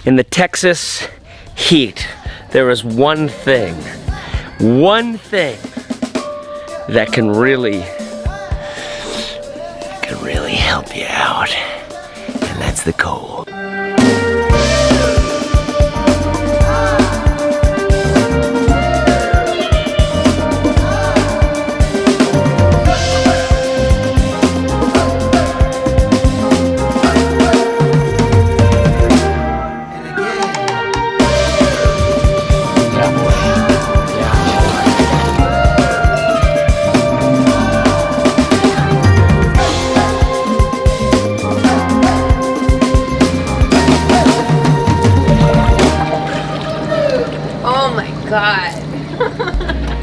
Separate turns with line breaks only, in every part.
In the Texas heat, there is one thing that can really help you out, and that's the cold.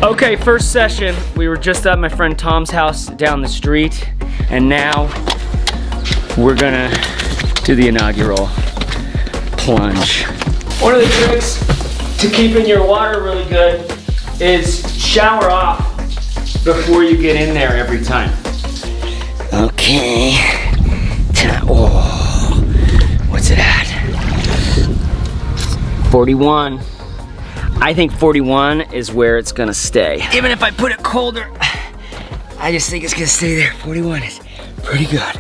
Okay, first session, we were just at my friend Tom's house down the street, and now we're gonna do the inaugural plunge. One of the tricks to keeping your water really good is shower off before you get in there every time. Okay, oh, what's it at? 41. I think 41 is where it's gonna stay. Even if I put it colder, I just think it's gonna stay there. 41 is pretty good.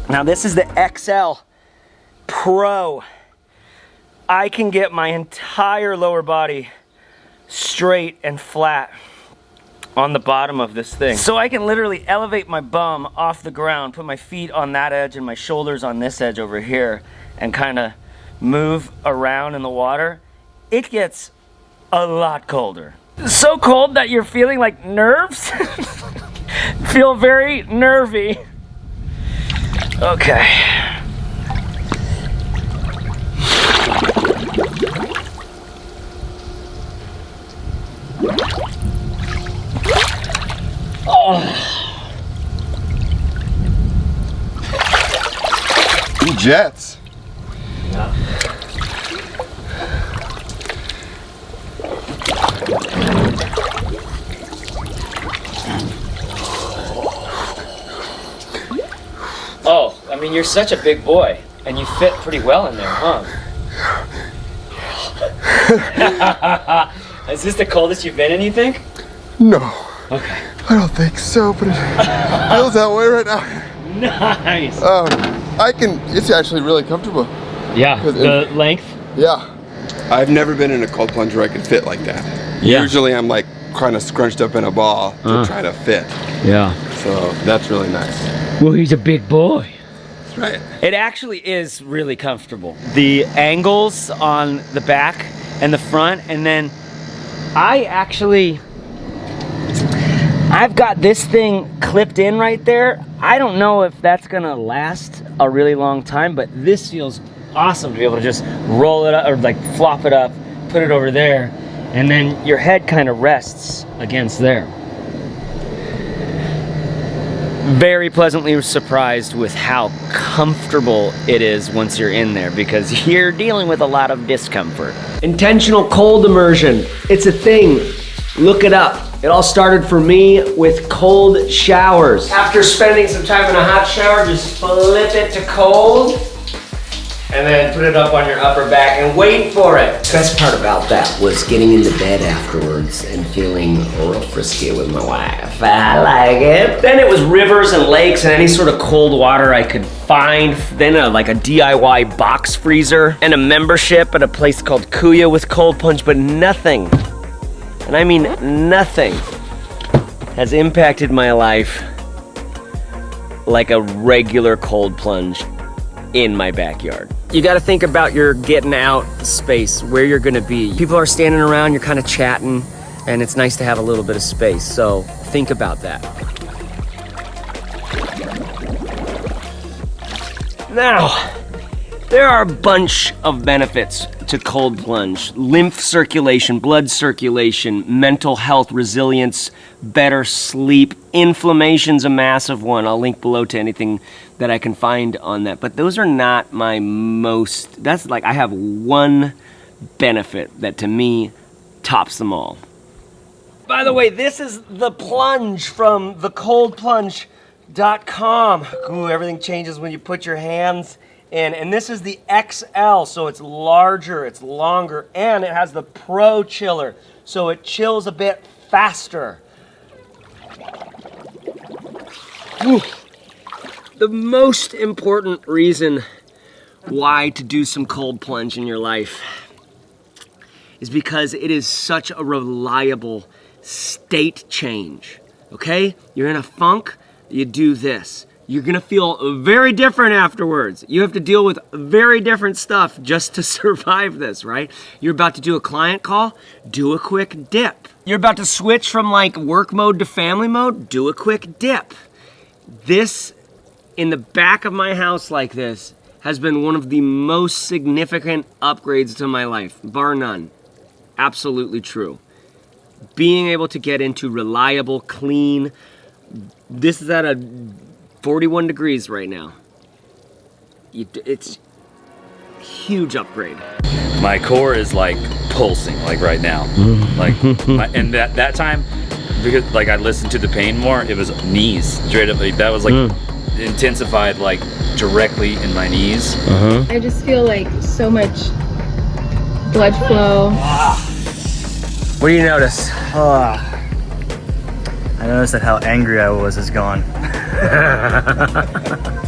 Now this is the XL Pro. I can get my entire lower body straight and flat on the bottom of this thing. So I can literally elevate my bum off the ground, put my feet on that edge and my shoulders on this edge over here, and kind of move around in the water. It gets a lot colder. So cold that you're feeling like nerves. Feel very nervy. Okay.
Jets.
Yeah. Oh, I mean, you're such a big boy, and you fit pretty well in there, huh? Is this the coldest you've been in, you think?
No.
Okay.
I don't think so, but it feels that way right now.
Nice.
It's actually really comfortable.
Yeah, the length?
Yeah. I've never been in a cold plunge where I could fit like that.
Yeah.
Usually I'm like kind of scrunched up in a ball to try to fit.
Yeah.
So that's really nice.
Well, he's a big boy.
That's right.
It actually is really comfortable. The angles on the back and the front, and then I've got this thing clipped in right there. I don't know if that's gonna last a really long time, but this feels awesome to be able to just roll it up or like flop it up, put it over there, and then your head kind of rests against there. Very pleasantly surprised with how comfortable it is once you're in there, because you're dealing with a lot of discomfort. Intentional cold immersion, it's a thing. Look it up. It all started for me with cold showers. After spending some time in a hot shower, just flip it to cold, and then put it up on your upper back and wait for it.
The best part about that was getting into bed afterwards and feeling real frisky with my wife.
I like it. Then it was rivers and lakes and any sort of cold water I could find. Then like a DIY box freezer and a membership at a place called Kuya with cold plunge, but nothing, and I mean nothing, has impacted my life like a regular cold plunge in my backyard. You gotta think about your getting out space, where you're gonna be. People are standing around, you're kind of chatting, and it's nice to have a little bit of space, so think about that. Now, there are a bunch of benefits to cold plunge. Lymph circulation, blood circulation, mental health, resilience, better sleep. Inflammation's a massive one. I'll link below to anything that I can find on that. But those are not my most, that's like, I have one benefit that to me tops them all. By the way, this is the Plunge from thecoldplunge.com. Ooh, everything changes when you put your hands in. And this is the XL, so it's larger, it's longer, and it has the Pro Chiller, so it chills a bit faster. Ooh. The most important reason why to do some cold plunge in your life is because it is such a reliable state change, okay? You're in a funk, you do this. You're gonna feel very different afterwards. You have to deal with very different stuff just to survive this, right? You're about to do a client call, do a quick dip. You're about to switch from like work mode to family mode, do a quick dip. This, in the back of my house like this, has been one of the most significant upgrades to my life, bar none. Absolutely true. Being able to get into reliable, clean, this is at a 41 degrees right now. It's a huge upgrade.
My core is like pulsing like right now. And that time, because like I listened to the pain more, it was knees straight up. Like, that was like intensified like directly in my knees.
I just feel like so much blood flow.
What do you notice?
I noticed that how angry I was is gone.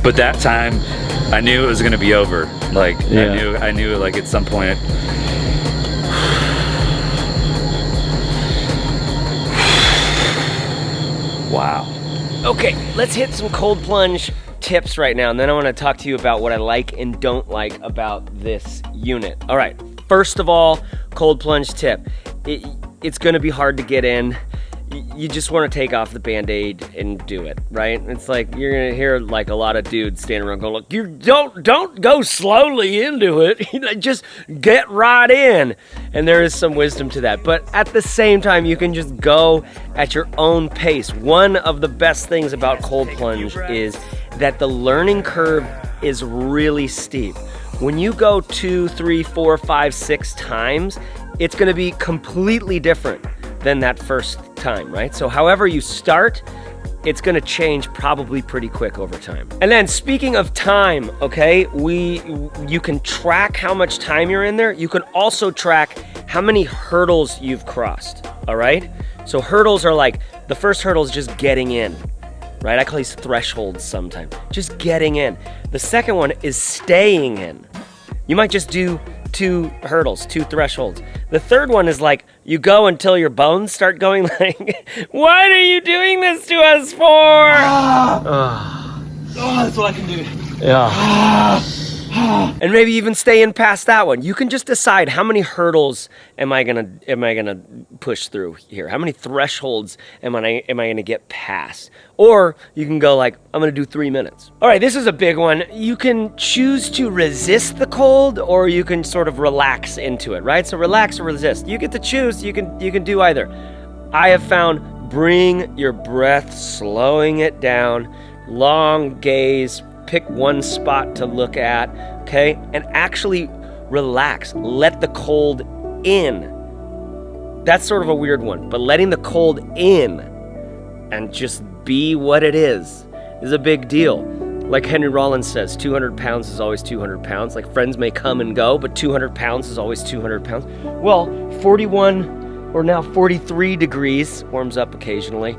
But that time, I knew it was gonna be over. Like I knew like at some point. Wow.
Okay, let's hit some cold plunge tips right now, and then I want to talk to you about what I like and don't like about this unit. All right, first of all, cold plunge tip. It's gonna be hard to get in. You just want to take off the Band-Aid and do it, right? It's like you're gonna hear like a lot of dudes standing around going, "Look, you don't go slowly into it. Just get right in." And there is some wisdom to that, but at the same time, you can just go at your own pace. One of the best things about cold plunge is that the learning curve is really steep. When you go 2, 3, 4, 5, 6 times, it's gonna be completely different than that first time, right? So however you start, it's gonna change probably pretty quick over time. And then speaking of time, okay, you can track how much time you're in there. You can also track how many hurdles you've crossed, all right? So hurdles are like, the first hurdle is just getting in, right? I call these thresholds sometimes, just getting in. The second one is staying in. You might just do 2 hurdles, 2 thresholds. The third one is like, you go until your bones start going like, what are you doing this to us for?
That's what I can do.
Yeah. And maybe even stay in past that one. You can just decide how many hurdles am I gonna push through here? How many thresholds am I gonna get past? Or you can go like, I'm gonna do 3 minutes. All right, this is a big one. You can choose to resist the cold, or you can sort of relax into it, right? So relax or resist. You get to choose. You can do either. I have found bring your breath, slowing it down, long gaze. Pick one spot to look at, okay? And actually relax. Let the cold in. That's sort of a weird one, but letting the cold in and just be what it is a big deal. Like Henry Rollins says, 200 pounds is always 200 pounds. Like friends may come and go, but 200 pounds is always 200 pounds. Well, 41 or now 43 degrees, warms up occasionally.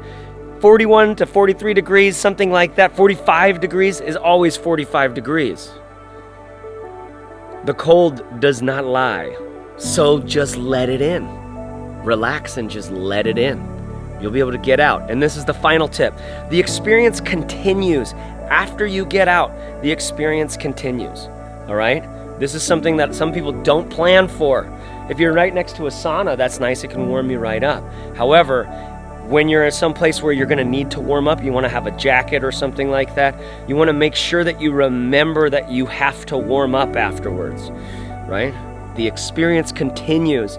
41 to 43 degrees, something like that. 45 degrees is always 45 degrees. The cold does not lie. So just let it in. Relax and just let it in. You'll be able to get out. And this is the final tip. The experience continues. After you get out, the experience continues. All right? This is something that some people don't plan for. If you're right next to a sauna, that's nice. It can warm you right up. However, when you're at some place where you're gonna need to warm up, you wanna have a jacket or something like that, you wanna make sure that you remember that you have to warm up afterwards, right? The experience continues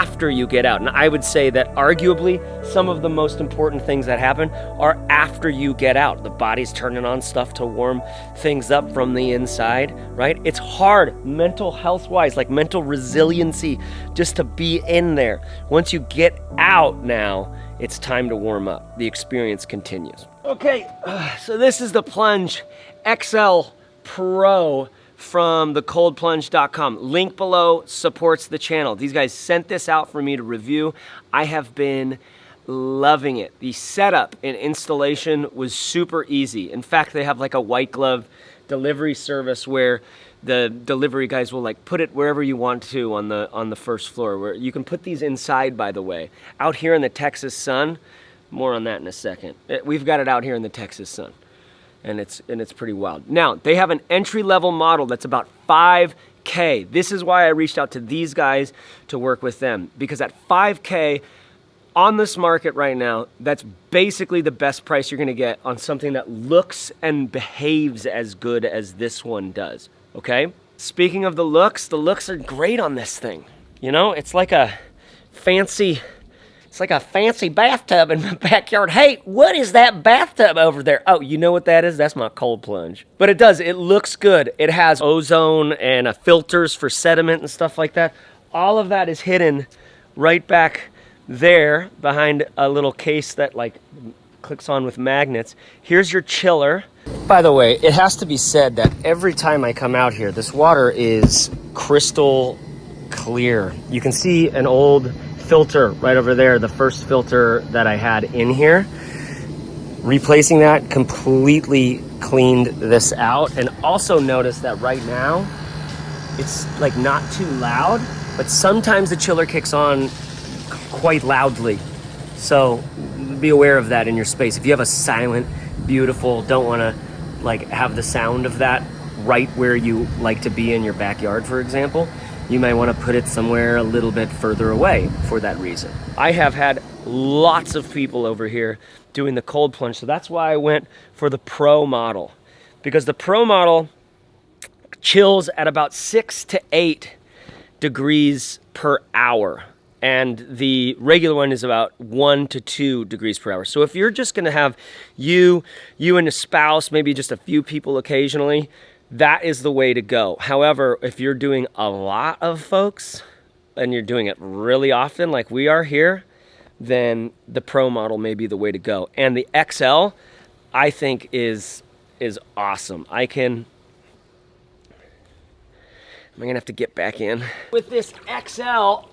after you get out. And I would say that arguably some of the most important things that happen are after you get out. The body's turning on stuff to warm things up from the inside, right? It's hard mental health wise, like mental resiliency, just to be in there. Once you get out now, it's time to warm up. The experience continues. Okay, so this is the Plunge XL Pro from thecoldplunge.com. Link below supports the channel. These guys sent this out for me to review. I have been loving it. The setup and installation was super easy. In fact, they have like a white glove delivery service where the delivery guys will like put it wherever you want to on the first floor, where you can put these inside, by the way. Out here in the Texas sun, more on that in a second. We've got it out here in the Texas sun. And it's pretty wild. Now, they have an entry-level model that's about $5K. This is why I reached out to these guys to work with them, because at $5K on this market right now, that's basically the best price you're gonna get on something that looks and behaves as good as this one does, okay? Speaking of the looks are great on this thing. You know, it's like a fancy bathtub in my backyard. Hey, what is that bathtub over there? Oh, you know what that is? That's my cold plunge. But it looks good. It has ozone and filters for sediment and stuff like that. All of that is hidden right back there behind a little case that like clicks on with magnets. Here's your chiller. By the way, it has to be said that every time I come out here, this water is crystal clear. You can see an old filter right over there, the first filter that I had in here. Replacing that completely cleaned this out. And also notice that right now it's like not too loud, but sometimes the chiller kicks on quite loudly. So be aware of that in your space. If you have a silent, beautiful, don't want to like have the sound of that right where you like to be in your backyard, for example, you might want to put it somewhere a little bit further away for that reason. I have had lots of people over here doing the cold plunge, so that's why I went for the Pro model, because the Pro model chills at about 6 to 8 degrees per hour, and the regular one is about 1 to 2 degrees per hour. So if you're just going to have you and a spouse, maybe just a few people occasionally, that is the way to go. However, if you're doing a lot of folks and you're doing it really often like we are here, then the Pro model may be the way to go. And the XL, I think, is awesome. Am I gonna have to get back in? With this XL,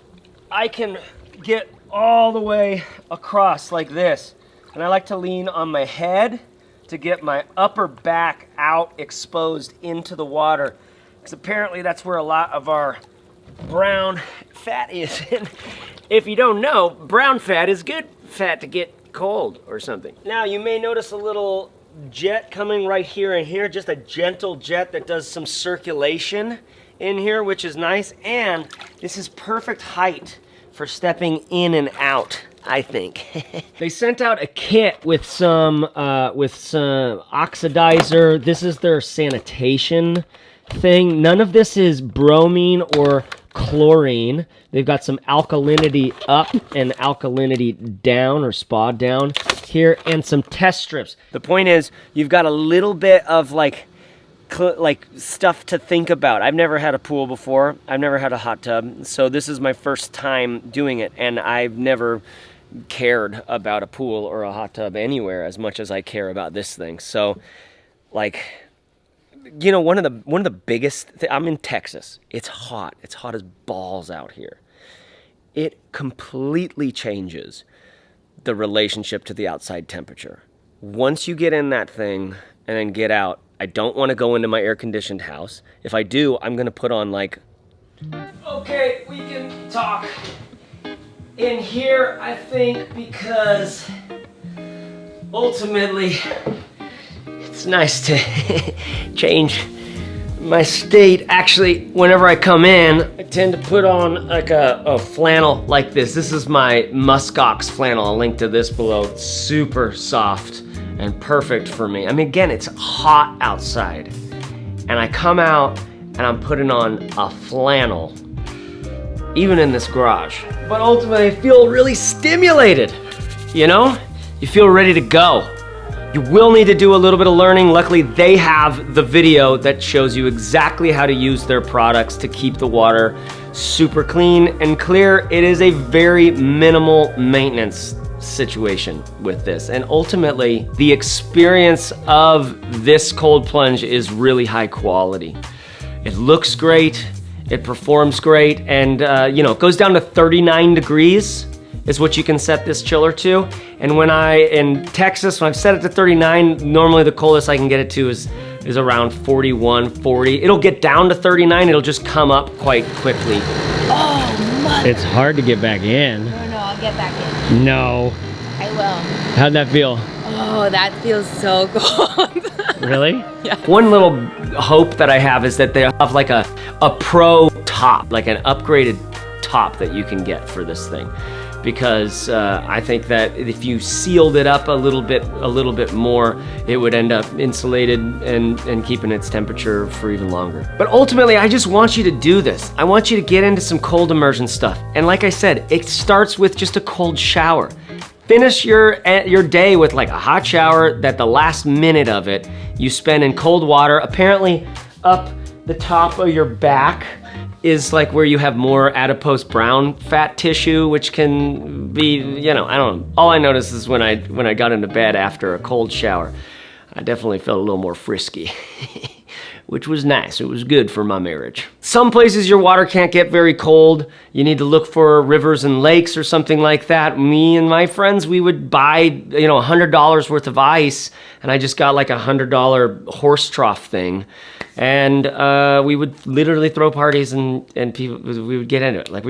I can get all the way across like this. And I like to lean on my head to get my upper back out exposed into the water, because apparently that's where a lot of our brown fat is. And if you don't know, brown fat is good fat to get cold or something. Now you may notice a little jet coming right here and here, just a gentle jet that does some circulation in here, which is nice. And this is perfect height for stepping in and out, I think. They sent out a kit with some oxidizer. This is their sanitation thing. None of this is bromine or chlorine. They've got some alkalinity up and alkalinity down, or spa down here, and some test strips. The point is, you've got a little bit of like stuff to think about. I've never had a pool before. I've never had a hot tub. So this is my first time doing it, and I've never cared about a pool or a hot tub anywhere as much as I care about this thing. So like, you know, one of the biggest I'm in Texas. It's hot. It's hot as balls out here. It completely changes the relationship to the outside temperature. Once you get in that thing and then get out, I don't want to go into my air-conditioned house. If I do, I'm going to put on like... Okay, we can talk in here, I think, because ultimately it's nice to change my state. Actually, whenever I come in, I tend to put on like a flannel like this. This is my muskox flannel. I'll link to this below. It's super soft and perfect for me. I mean, again, it's hot outside, and I come out and I'm putting on a flannel. even in this garage. But ultimately, I feel really stimulated, you know? You feel ready to go. You will need to do a little bit of learning. Luckily, they have the video that shows you exactly how to use their products to keep the water super clean and clear. It is a very minimal maintenance situation with this. And ultimately, the experience of this cold plunge is really high quality. It looks great, it performs great, and you know, it goes down to 39 degrees is what you can set this chiller to. And in Texas, when I've set it to 39, normally the coldest I can get it to is around 41, 40. It'll get down to 39, it'll just come up quite quickly.
Oh, mother.
It's hard to get back in.
No, I'll get back in.
No.
I will.
How'd that feel?
Oh, that feels so cold.
Really?
Yeah.
One little hope that I have is that they have like a pro top, like an upgraded top that you can get for this thing. Because I think that if you sealed it up a little bit more, it would end up insulated and keeping its temperature for even longer. But ultimately, I just want you to do this. I want you to get into some cold immersion stuff. And like I said, it starts with just a cold shower. Finish your day with like a hot shower that the last minute of it you spend in cold water. Apparently, up the top of your back is like where you have more adipose brown fat tissue, which can be, you know, I don't know. All I noticed is when I got into bed after a cold shower, I definitely felt a little more frisky, which was nice. It was good for my marriage. Some places your water can't get very cold. You need to look for rivers and lakes or something like that. Me and my friends, we would buy, you know, $100 worth of ice, and I just got like $100 horse trough thing. And we would literally throw parties and people, we would get into it. Like,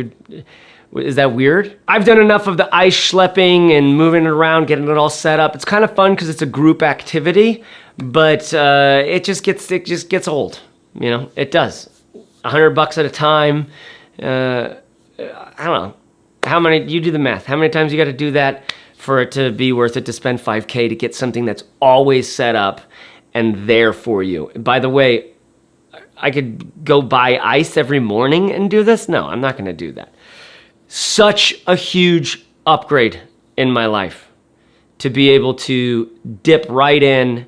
is that weird? I've done enough of the ice schlepping and moving it around, getting it all set up. It's kind of fun because it's a group activity, but it just gets old. You know, it does. $100 at a time. I don't know. How many, you do the math. How many times you got to do that for it to be worth it to spend $5K to get something that's always set up and there for you? By the way, I could go buy ice every morning and do this? No, I'm not gonna do that. Such a huge upgrade in my life to be able to dip right in,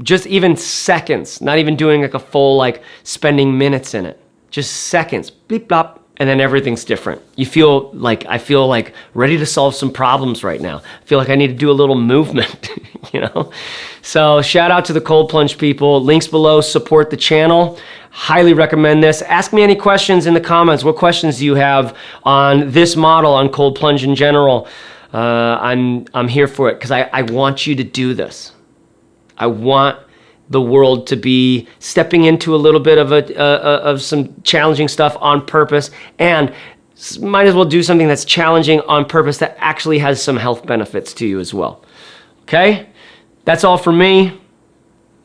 just even seconds, not even doing like a full, like spending minutes in it, just seconds, bleep blop, and then everything's different. I feel like ready to solve some problems right now. I feel like I need to do a little movement, you know? So shout out to the Cold Plunge people. Links below, support the channel. Highly recommend this. Ask me any questions in the comments. What questions do you have on this model, on Cold Plunge in general? I'm here for it because I want you to do this. I want the world to be stepping into a little bit of some challenging stuff on purpose, and might as well do something that's challenging on purpose that actually has some health benefits to you as well. Okay? That's all for me.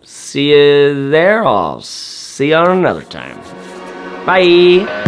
See you there. I'll see you on another time. Bye.